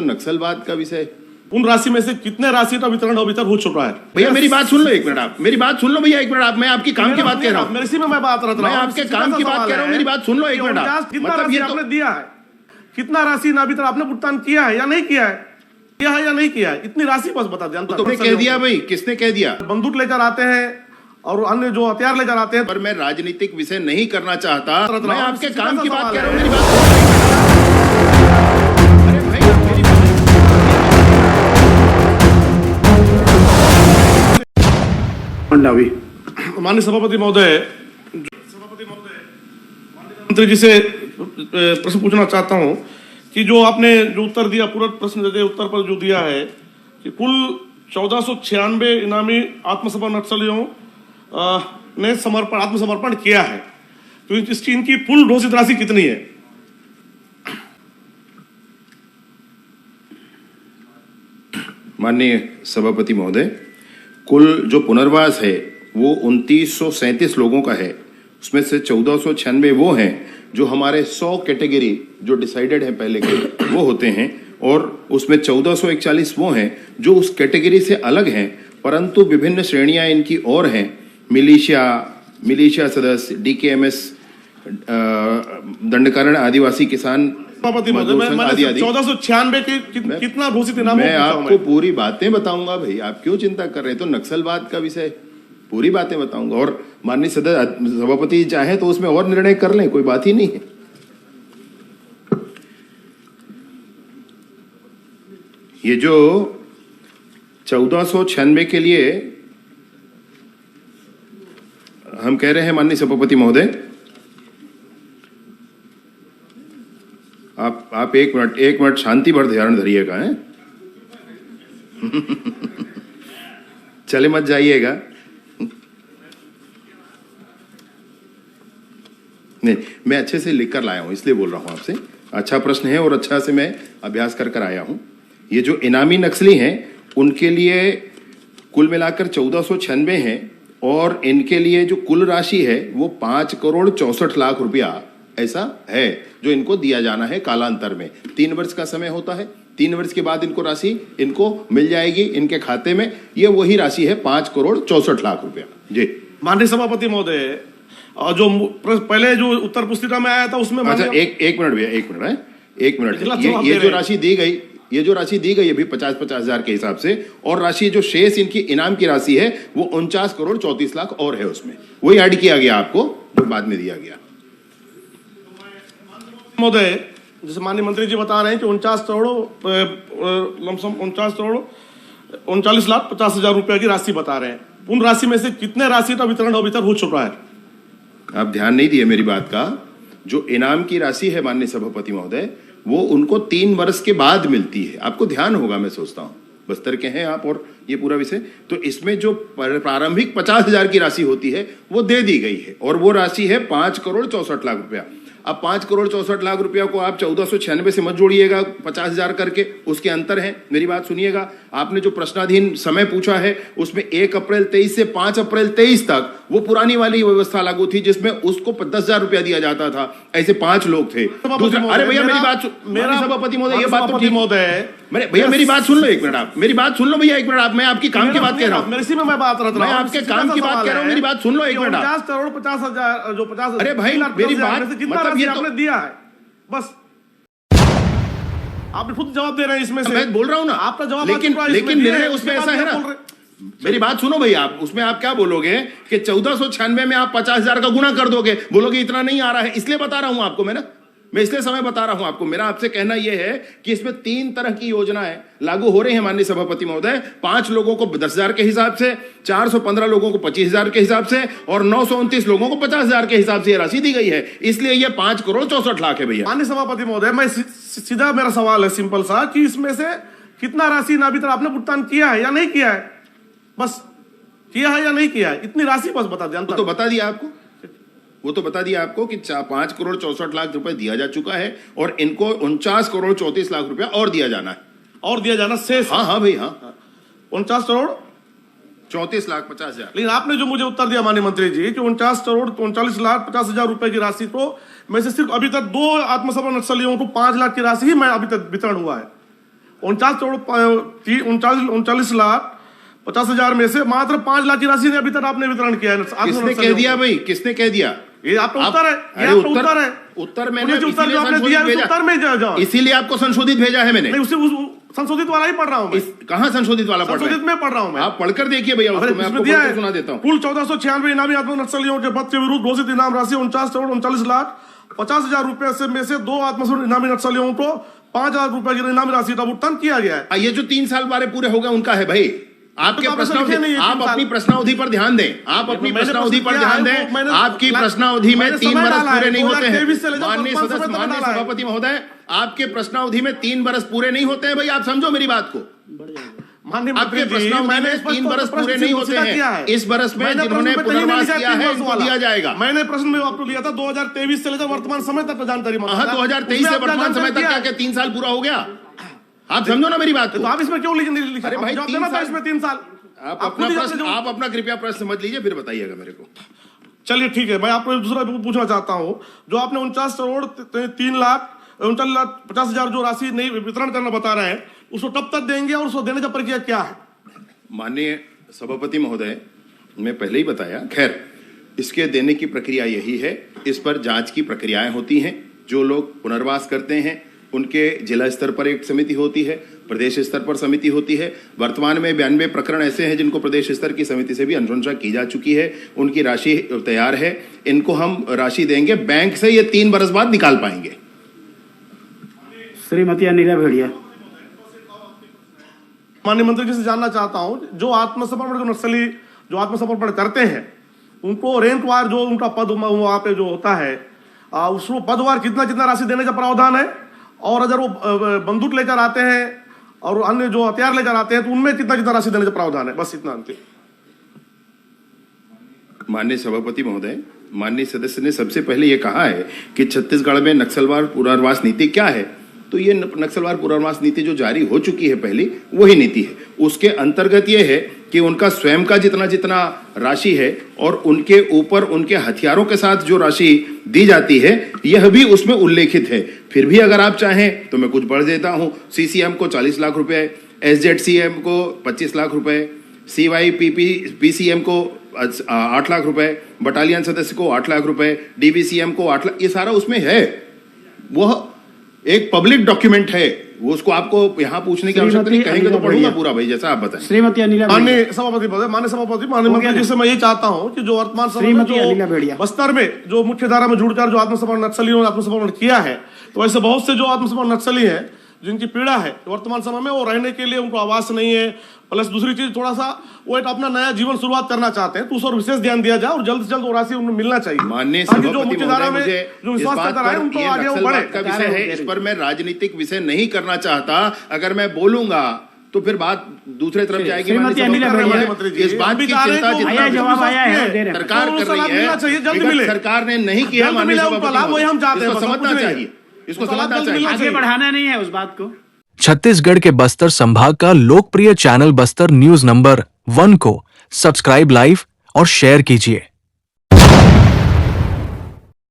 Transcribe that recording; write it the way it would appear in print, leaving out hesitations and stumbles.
तो नक्सलवाद का विषय। उन राशि में से कितने राशि का वितरण अभी तक हो चुका है? भैया मेरी बात सुन लो एक मिनट, आप मेरी बात सुन लो भैया एक मिनट, आप मैं आपकी काम की बात कह रहा हूँ, इसी में मैं बात मैं आपके काम की बात कह रहा हूँ, मेरी बात सुन लो एक मिनट। कितना राशि आपने दिया है, कितना राशि अभी तक आपने भुगतान किया है या नहीं किया है, किया है या नहीं किया है, इतनी राशि बस बता दें। तुमने कह दिया भाई, किसने कह दिया? बंदूक लेकर आते हैं और अन्य जो हथियार लेकर आते हैं। पर मैं राजनीतिक विषय नहीं करना चाहता, मैं आपके काम की बात कर रहा हूँ, मेरी बात। माननीय सभापति महोदय, मंत्री जी से प्रश्न पूछना चाहता हूं कि जो आपने जो उत्तर दिया, पूरा प्रश्न दे उत्तर पर जो दिया है कि कुल 1496 इनामी आत्मसमर्पण नक्सलियों ने आत्मसमर्पण किया है, तो इनकी कुल घोषित राशि कितनी है? माननीय सभापति महोदय, कुल जो पुनर्वास है वो 2937 लोगों का है, उसमें से 1496 वो हैं जो हमारे 100 कैटेगरी जो डिसाइडेड है पहले के वो होते हैं, और उसमें 1441 वो हैं जो उस कैटेगरी से अलग हैं, परंतु विभिन्न श्रेणियां इनकी और हैं, मिलिशिया सदस्य, DKMS, दंडकारण आदिवासी किसान, 1496 के कितना घोषित इनाम? मैं आपको पूरी बातें बताऊंगा भाई, आप क्यों चिंता कर रहे हैं? तो नक्सलवाद का विषय, पूरी बातें बताऊंगा, और माननीय सभापति चाहे तो उसमें और निर्णय कर लें, कोई बात ही नहीं है। ये जो 1496 के लिए हम कह रहे हैं माननीय सभापति महोदय, आप एक मिनट शांति भर ध्यान धरिएगा, हैं? चले मत जाइएगा। नहीं, मैं अच्छे से लिख कर लाया हूं, इसलिए बोल रहा हूं आपसे। अच्छा प्रश्न है और अच्छा से मैं अभ्यास कर आया हूं। ये जो इनामी नक्सली हैं उनके लिए कुल मिलाकर 1496 हैं, और इनके लिए जो कुल राशि है वो 5,64,00,000 रुपया ऐसा है जो इनको दिया जाना है कालांतर में। 3 वर्ष का समय होता है, 3 वर्ष के बाद इनको राशि इनको मिल जाएगी इनके खाते में। ये वही राशि है 5,64,00,000 रुपया। जी माननीय सभापति महोदय, जो पहले जो उत्तर पुस्तिका में आया था उसमें, अच्छा एक मिनट भैया, एक मिनट, ये जो राशि दी गई, ये जो राशि दी गई अभी 50-50 हजार के हिसाब से, और राशि जो शेष इनकी इनाम की राशि है वो 49,34,00,000 और है, उसमें वही ऐड किया गया आपको जो बाद में दिया गया। महोदय, जैसे माननीय मंत्री जी बता रहे हैं कि 39,39,50,000 रुपए की राशि बता रहे हैं, उन राशि में से कितने राशि का वितरण अभी तक हो चुका है? आप ध्यान नहीं दिए मेरी बात का। जो इनाम की राशि है माननीय सभापति महोदय, वो उनको 3 वर्ष के बाद मिलती है। आपको ध्यान होगा, मैं सोचता हूं, बस्तर के हैं आप और ये पूरा विषय, तो इसमें जो प्रारंभिक 50,000 की राशि होती है वो दे दी गई है, और वो राशि है 5,64,00,000 रुपया। अब 5,64,00,000 रुपया को आप 1496 से मत जोड़िएगा 50,000 करके, उसके अंतर है। मेरी बात सुनिएगा, आपने जो प्रश्नाधीन समय पूछा है उसमें 1 अप्रैल 23 से 5 अप्रैल 23 तक वो पुरानी वाली व्यवस्था लागू थी जिसमें उसको 10,000 रुपया दिया जाता था। ऐसे 5 लोग थे। अरे भैया मेरी बात, मेरा सभापति महोदय ये बात तो ठीक महोदय, भैया मेरी बात सुन लो एक मिनट, आप मेरी बात सुन लो भैया एक मिनट, आप मैं आपकी काम की बात कह रहा हूँ, इसी में मैं बात कर रहा हूँ, मैं आपके काम की बात कह रहा हूँ, मेरी बात सुन लो एक मिनट। 50,50,000 जो 50, अरे भाई मेरी बात, मतलब ये आपने दिया है, बस आप खुद जवाब दे रहे हैं इसमें से। मैं बोल रहा हूं ना आपका जवाब, लेकिन निर्णय उसमें ऐसा है ना। मेरी बात सुनो भाई, आप उसमें आप क्या बोलोगे कि 1496 में आप 50,000 का गुणा कर दोगे, बोलोगे इतना नहीं आ रहा है, इसलिए बता रहा हूं आपको मैं इसलिए समय बता रहा हूं आपको। मेरा आपसे कहना यह है कि इसमें 3 तरह की योजनाएं लागू हो रही हैं माननीय सभापति महोदय। 5 लोगों को 10,000 के हिसाब से, 415 लोगों को 25,000 के हिसाब से, और 929 लोगों को 50,000 के हिसाब से राशि दी गई है, इसलिए यह 5,64,00,000 है भैया। माननीय सभापति महोदय, मैं सीधा मेरा सवाल है सिंपल सा कि इसमें से कितना राशि अभी तक आपने भुगतान किया है या नहीं किया है? बस किया है या नहीं किया है, इतनी राशि बस बता दें। तो बता दिया आपको, वो तो बता दिया आपको कि 5,64,00,000 रुपए दिया जा चुका है, और इनको 49,34,00,000 रुपया और दिया जाना है, और दिया जाना शेष। हाँ भाई, हाँ 49,34,50,000। लेकिन आपने जो मुझे उत्तर दिया माननीय मंत्री जी कि 49,39,50,000 रुपए की राशि को में से सिर्फ अभी तक 2 आत्मसमर्पण नक्सलियों को 5 लाख की राशि ही मैं अभी तक वितरण हुआ है। 39,39,50,000 में से मात्र 5 लाख की राशि ने अभी तक आपने वितरण किया है। किसने कह दिया भाई, किसने कह दिया? ये आपका उत्तर है, ये अरे आपका उत्तर है। उत्तर मैंने उत्तर जो आपने दिया है, उत्तर में जाओ। इसीलिए आपको संशोधित भेजा है मैंने। नहीं, उसी संशोधित वाला ही पढ़ रहा हूं मैं। कहां संशोधित वाला पढ़ रहे हैं? संशोधित में पढ़ रहा हूं मैं। आप पढ़कर देखिए भैया, उसको मैं आपको पढ़कर सुना देता हूं। कुल 1496 इनामी आत्म नक्सलियों के पद के विरुद्ध घोषित इनाम राशि 49,39,50,000 में से 2 आत्मसमर्पण इनामी नक्सलियों को 5,000 रुपए की इनामी राशि का भुगतान किया गया है। ये जो 3 साल बारे पूरे हो गए उनका है भाई। आपके प्रश्नावधि, आप अपनी प्रश्नावधि पर ध्यान दें, आप अपनी प्रश्नावधि पर ध्यान दें। आपकी प्रश्नावधि में 3 वर्ष पूरे नहीं होते हैं माननीय सदस्य, माननीय सभापति महोदय, आपके प्रश्नावधि में 3 वर्ष पूरे नहीं होते हैं भाई। आप समझो मेरी बात को, आपके प्रश्नावधि में 3 वर्ष पूरे नहीं होते हैं। इस वर्ष में जिन्होंने पुनर्वास किया है उनको दिया जाएगा। मैंने प्रश्न में आपको लिया था 2023 से लेकर वर्तमान समय तक जानकारी। 2023 से वर्तमान समय तक क्या 3 साल पूरा हो गया? आप समझो ना मेरी बात को। तो आप इसमें क्यों लिखा? अरे भाई, 3 साल इसमें 3 साल। आप अपना कृपया प्रश्न समझ लीजिए, फिर बताइएगा मेरे को। चलिए ठीक है, मैं आपको दूसरा पूछना चाहता हूं। जो आपने 49,03,50,000 जो राशि नहीं वितरण करना बता रहे हैं, उसको कब तक देंगे और उसको देने का प्रक्रिया क्या है? माननीय सभापति महोदय, मैं पहले ही बताया, खैर इसके देने की प्रक्रिया यही है। इस पर जांच की प्रक्रियाएं होती हैं। जो लोग पुनर्वास करते हैं उनके जिला स्तर पर एक समिति होती है, प्रदेश स्तर पर समिति होती है। वर्तमान में 92 प्रकरण ऐसे हैं जिनको प्रदेश स्तर की समिति से भी अनुशंसा की जा चुकी है। उनकी राशि तैयार है, इनको हम राशि देंगे। बैंक से ये 3 वर्ष बाद निकाल पाएंगे। श्रीमती अनिला भेड़िया। माननीय मंत्री जी से जानना चाहता हूं, जो आत्मसमर्पण जो नक्सली जो आत्मसमर्पण करते हैं उनको रैंक वार जो उनका पद वहां पे जो होता है, उसको पदवार कितना राशि देने का प्रावधान है? और अगर वो बंदूक लेकर आते हैं और अन्य जो हथियार लेकर आते हैं तो उनमें कितना राशि देने का प्रावधान है? बस इतना अंतिम। माननीय सभापति महोदय, माननीय सदस्य ने सबसे पहले ये कहा है कि छत्तीसगढ़ में नक्सलवार पुनर्वास नीति क्या है। तो ये नक्सलवार पुनर्वास नीति जो जारी हो चुकी है पहली, वही नीति है। उसके अंतर्गत ये है कि उनका स्वयं का जितना राशि है और उनके ऊपर उनके हथियारों के साथ जो राशि दी जाती है, यह भी उसमें उल्लेखित है। फिर भी अगर आप चाहें तो मैं कुछ बढ़ देता हूं। सीसीएम को 40 लाख रुपए, एसजेडसीएम को 25 लाख रुपए, सीवाईपीसीएम को 8 लाख रुपए, बटालियन सदस्य को 8 लाख रुपए, डीबीसीएम को 8 लाख, ये सारा उसमें है। वह एक पब्लिक डॉक्यूमेंट है, वो उसको आपको यहाँ पूछने की आवश्यकता नहीं। कहेंगे तो पढ़ूंगा पूरा भाई, जैसा आप बताएं। श्रीमती अनिला। माननीय सभापति माननीय मंत्री जी से मैं ये चाहता हूं कि जो वर्तमान समय में जो बस्तर में जो मुख्य धारा में जुड़कर जो आत्मसमर्पण नक्सलियों ने आत्मसमर्पण किया है, तो ऐसे बहुत से जो आत्मसमर्पण नक्सली हैं जिनकी पीड़ा है वर्तमान समय में, वो रहने के लिए उनको आवास नहीं है। प्लस दूसरी चीज, थोड़ा सा वो एक अपना नया जीवन शुरुआत करना चाहते हैं, तो उस पर विशेष ध्यान दिया जाए और जल्द से जल्द वो राशि उन्हें मिलना चाहिए। माननीय सभापति महोदय, जो विश्वास करता है उनको आगे वो बढ़े का विषय है, इस पर मैं राजनीतिक विषय नहीं करना चाहता। अगर मैं बोलूंगा तो फिर बात दूसरे तरफ जाएगी। इस बात की चिंता जवाब आया है, सरकार कर रही है, सरकार ने नहीं किया। माननीय सभापति, समझना चाहिए, इसको समझना चाहिए, आगे बढ़ाना नहीं है उस बात को। छत्तीसगढ़ के बस्तर संभाग का लोकप्रिय चैनल बस्तर न्यूज नंबर 1 को सब्सक्राइब, लाइव और शेयर कीजिए।